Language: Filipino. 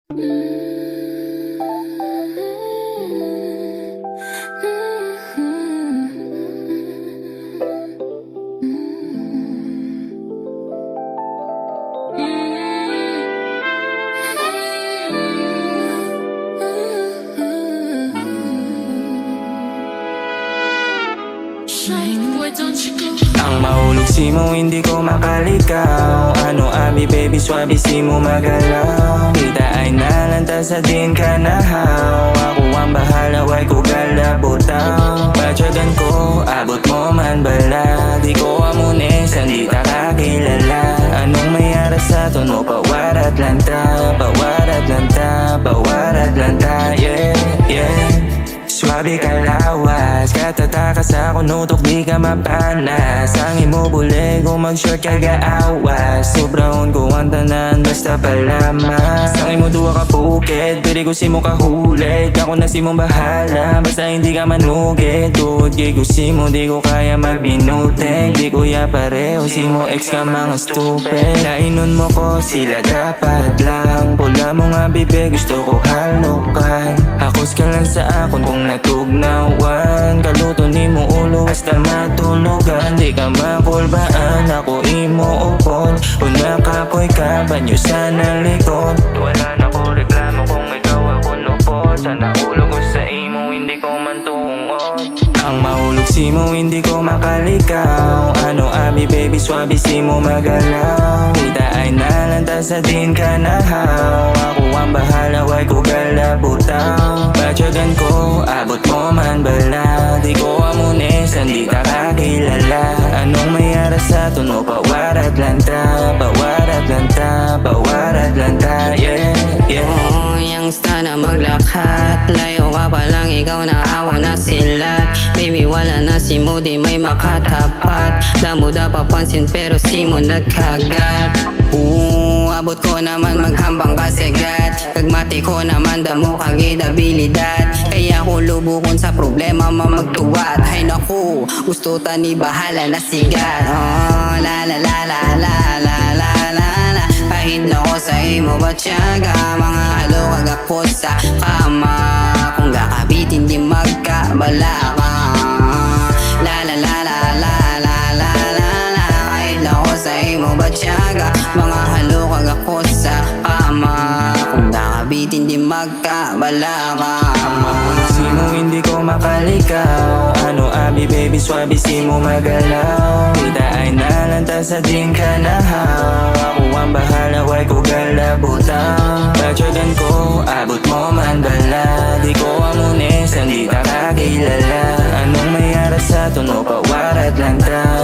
Ang mahulog mo, hindi ko makalikaw. Ano abi baby, swabe mo magalaw. Kita ay nalanta sa din ka nahaw. Ako ang bahala, way ko galabutaw. Patyagan ko, abot mo man bala. Di ko amunes, hindi ta kakilala. Anong mayara sa tono, pawarat lang ta. Pawarat lang ta, pawarat lang ta. Yeah, yeah. Swabe ka lawas, katatakas ako nutok di ka mapanas. Ang imo bulego mag-short ka gaawas. Sobrahon ko ang tanan basta palamas. Ang imo duwa ka pukit, pwede ko si mo kahulit. Ako na si mong bahala, basta hindi ka manugit. Duod kay gusi mo, di ko kaya magbinutek. Di ko ya pareho, si mo ex ka mga stupid. Nainon mo ko, sila dapat lang. Pula mo nga bibig, gusto ko halukan. Hakos ka lang sa akon kung natugnawan. Kaluto ni mo ulo hasta matulugan. Di ka makulbaan, ako imo upon. Una kapoy ka, banyo sa nalikod. Wala na ko reklamo kung ikaw ako lupot. Sana ulo ko sa imo, hindi ko man tungod. Ang mahulog mo, hindi ko makalikaw. Ano abi baby, swabe mo magalaw. Kita ay nalanta sa din ka nahaw. Ako ang bahala, way ko galabutaw. Patyagan ko, abot mo man bala. Di ko amunes, hindi ta kakilala. Anong mayara sa tono, pawarat lang ta. Pawarat lang ta, pawarat lang ta. Yeah, yeah. Oo, youngsta na maglakat. Layo ka pa lang, ikaw na awa na sila. Baby, wala na si mo, di may makatapat. Damo da papansin pero si mo nagkagat. Abot ko naman maghambang kasagat. Kagmati ko naman damo kagidabilidad. Kaya ko lubukon sa problema mamagtuwat. Hay naku, gusto ta ni bahala na sigat. Oh, la la la la la la la la la. Kahit na ko sa imo batyaga. Mga halo kagakot sa kama. Kung gakabitin di magkabala ka. La la la la la la la la la. Kahit na ko sa imo batyaga. Mga halo kagakot sa kama. Kung gakabitin di magkabala ka. Mo hindi ko makalikaw. Ano abi baby, swabe mo magalaw. Kita ay nalanta sa din ka nahaw. Ako ang bahala, way ko galabutaw. Patyagan ko, abot mo man bala. Di ko amunes, hindi ta kakilala. Anong mayara sa tono, pawarat lang ta.